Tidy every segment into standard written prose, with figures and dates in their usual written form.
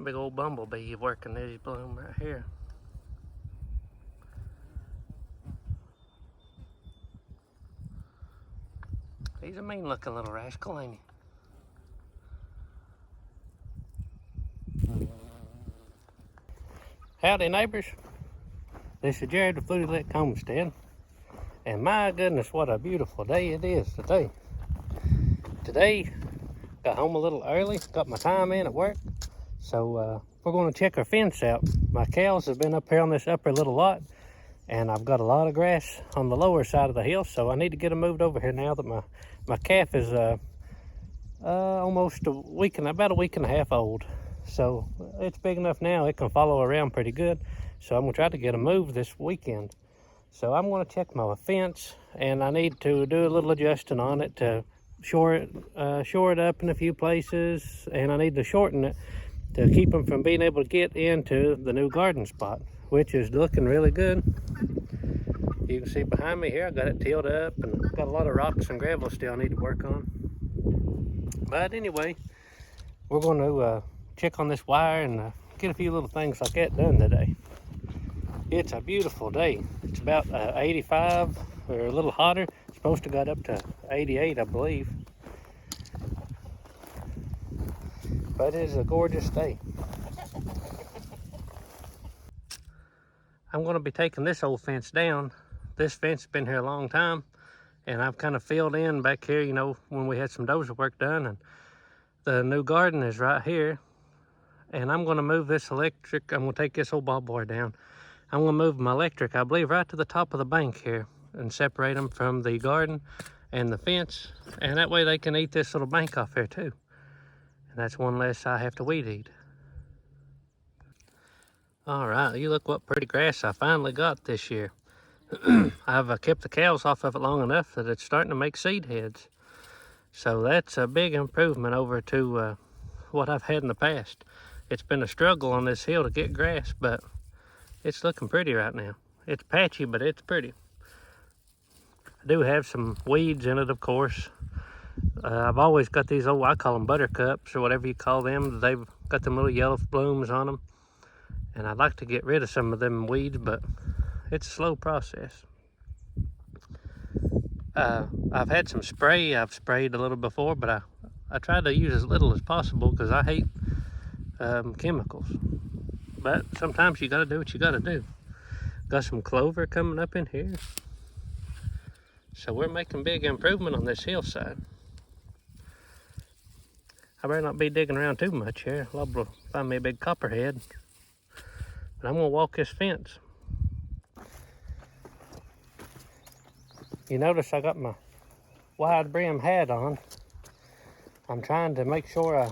Big old bumblebee working his bloom right here. He's a mean looking little rascal, ain't he? Howdy neighbors. This is Jared with Fluty Homestead. And my goodness, what a beautiful day it is today. Today, got home a little early, got my time in at work. So we're going to check our fence out. My cows have been up here on this upper little lot, and I've got a lot of grass on the lower side of the hill, so I need to get them moved over here now that my calf is almost about a week and a half old. So it's big enough now, it can follow around pretty good. So I'm gonna try to get them moved this weekend. So I'm gonna check my fence, and I need to do a little adjusting on it to shore it up in a few places, and I need to shorten it to keep them from being able to get into the new garden spot, which is looking really good. You can see behind me here, I got it tilled up and got a lot of rocks and gravel still I need to work on. But anyway, we're going to check on this wire and get a few little things like that done today. It's a beautiful day. It's about 85 or a little hotter. It's supposed to get up to 88, I believe. But it is a gorgeous day. I'm going to be taking this old fence down. This fence has been here a long time, and I've kind of filled in back here, you know, when we had some dozer work done, and the new garden is right here. And I'm going to move this electric. I'm going to take this old barbed wire down. I'm going to move my electric, I believe, right to the top of the bank here and separate them from the garden and the fence. And that way they can eat this little bank off here too. And that's one less I have to weed eat. All right, you look what pretty grass I finally got this year. I've kept the cows off of it long enough that it's starting to make seed heads. So that's a big improvement over to what I've had in the past. It's been a struggle on this hill to get grass, but it's looking pretty right now. It's patchy, but it's pretty. I do have some weeds in it, of course. I've always got these old, I call them buttercups or whatever you call them. They've got them little yellow blooms on them. And I'd like to get rid of some of them weeds, but it's a slow process. I've had some spray. I've sprayed a little before, but I try to use as little as possible because I hate chemicals. But sometimes you got to do what you got to do. Got some clover coming up in here. So we're making big improvement on this hillside. I better not be digging around too much here. I'll find me a big copperhead. But I'm gonna walk this fence. You notice I got my wide brim hat on. I'm trying to make sure I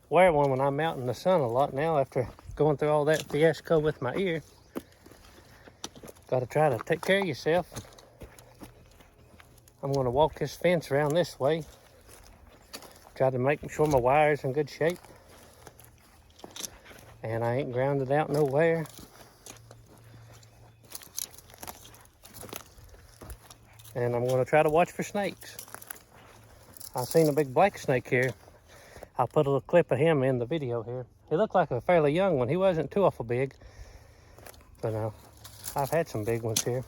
wear one when I'm out in the sun a lot now after going through all that fiasco with my ear. Got to try to take care of yourself. I'm going to walk this fence around this way. Try to make sure my wire's in good shape. And I ain't grounded out nowhere. And I'm going to try to watch for snakes. I've seen a big black snake here. I'll put a little clip of him in the video here. He looked like a fairly young one. He wasn't too awful big. But I've had some big ones here.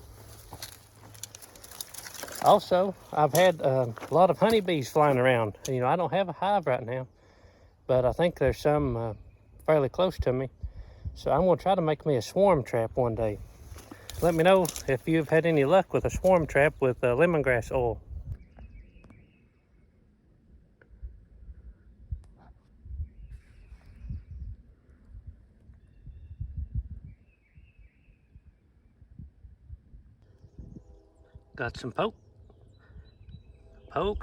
Also, I've had a lot of honeybees flying around. You know, I don't have a hive right now, but I think there's some fairly close to me. So I'm going to try to make me a swarm trap one day. Let me know if you've had any luck with a swarm trap with lemongrass oil. Got some poke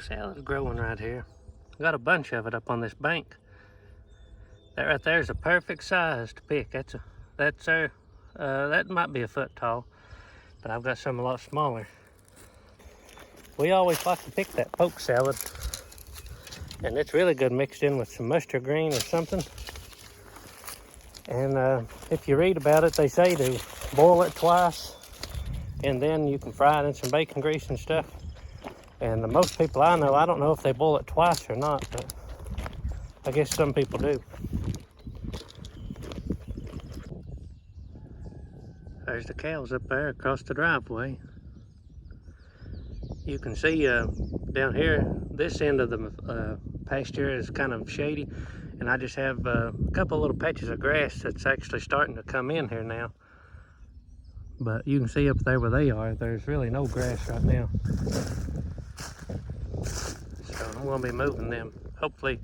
salad growing right here. Got a bunch of it up on this bank. That right there is a perfect size to pick. That might be a foot tall, but I've got some a lot smaller. We always like to pick that poke salad, and it's really good mixed in with some mustard green or something. And if you read about it, they say to boil it twice, and then you can fry it in some bacon grease and stuff. And most people I know, I don't know if they boil it twice or not, but I guess some people do. There's the cows up there across the driveway. You can see down here, this end of the pasture is kind of shady, and I just have a couple little patches of grass that's actually starting to come in here now. But you can see up there where they are, there's really no grass right now. So I'm going to be moving them, hopefully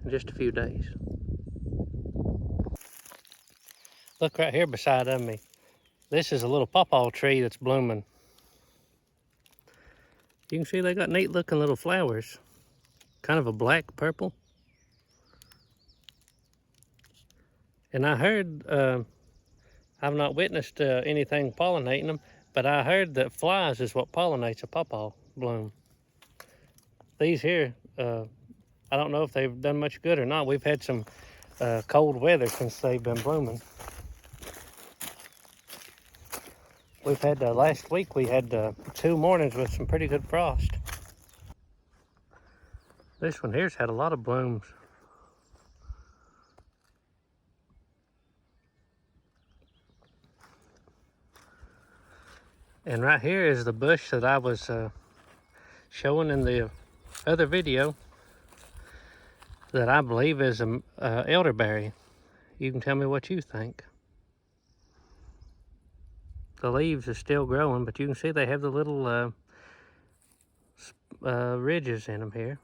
in just a few days. Look right here beside of me. This is a little pawpaw tree that's blooming. You can see they got neat looking little flowers. Kind of a black purple. And I heard, I've not witnessed anything pollinating them, but I heard that flies is what pollinates a pawpaw bloom. These here, I don't know if they've done much good or not. We've had some cold weather since they've been blooming. We've had, last week we had 2 mornings with some pretty good frost. This one here's had a lot of blooms. And right here is the bush that I was showing in the other video that I believe is a elderberry. You can tell me what you think. The leaves are still growing, but you can see they have the little ridges in them here.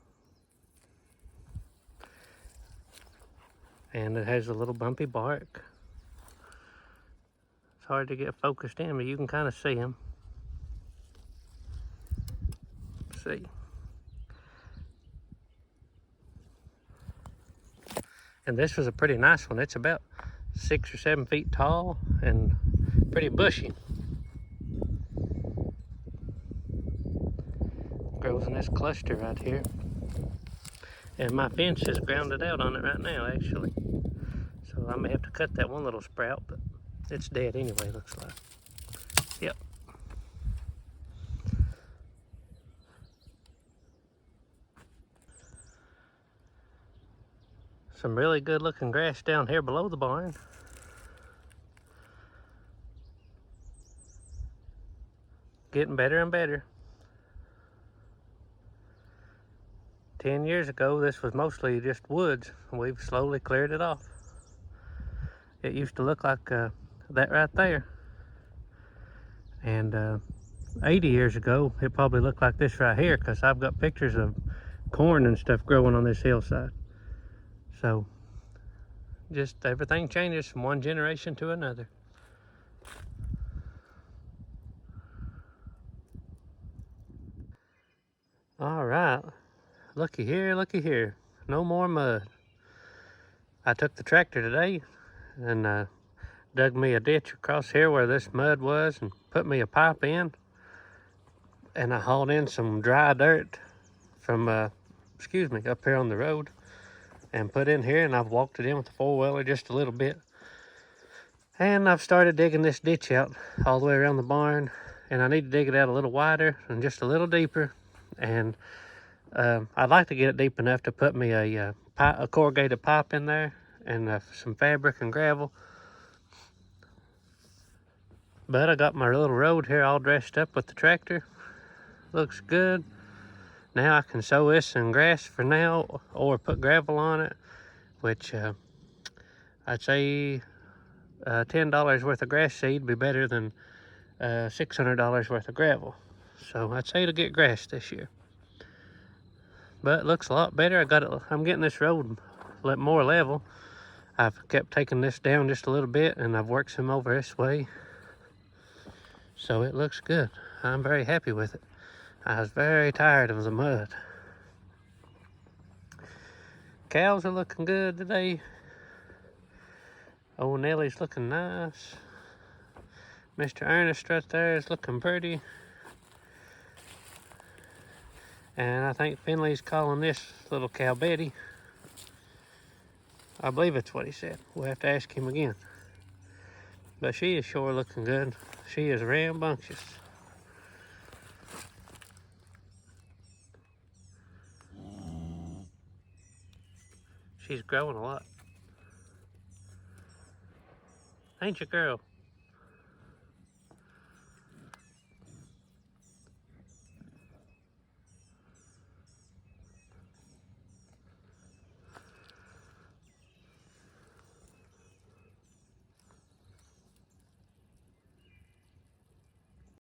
And it has a little bumpy bark. It's hard to get focused in, but you can kind of see them. See. And this was a pretty nice one. It's about 6 or 7 feet tall and pretty bushy. Grows in this cluster right here. And my fence is grounded out on it right now, actually. So I may have to cut that one little sprout, but it's dead anyway, looks like. Yep. Some really good looking grass down here below the barn. Getting better and better. 10 years ago, this was mostly just woods. We've slowly cleared it off. It used to look like that right there. And 80 years ago, it probably looked like this right here, because I've got pictures of corn and stuff growing on this hillside. So, just everything changes from one generation to another. All right, looky here, no more mud. I took the tractor today and dug me a ditch across here where this mud was and put me a pipe in. And I hauled in some dry dirt from, up here on the road and put in here, and I've walked it in with the 4-wheeler just a little bit. And I've started digging this ditch out all the way around the barn, and I need to dig it out a little wider and just a little deeper. And I'd like to get it deep enough to put me a corrugated pipe in there and some fabric and gravel. But I got my little road here all dressed up with the tractor. Looks good. Now I can sow this in grass for now, or put gravel on it, which I'd say $10 worth of grass seed would be better than $600 worth of gravel. So I'd say to get grass this year. But it looks a lot better. I'm getting this road more level. I've kept taking this down just a little bit, and I've worked some over this way. So it looks good. I'm very happy with it. I was very tired of the mud. Cows are looking good today. Old Nellie's looking nice. Mr. Ernest right there is looking pretty. And I think Finley's calling this little cow Betty. I believe it's what he said. We'll have to ask him again. But she is sure looking good. She is rambunctious. She's growing a lot. Ain't you, girl?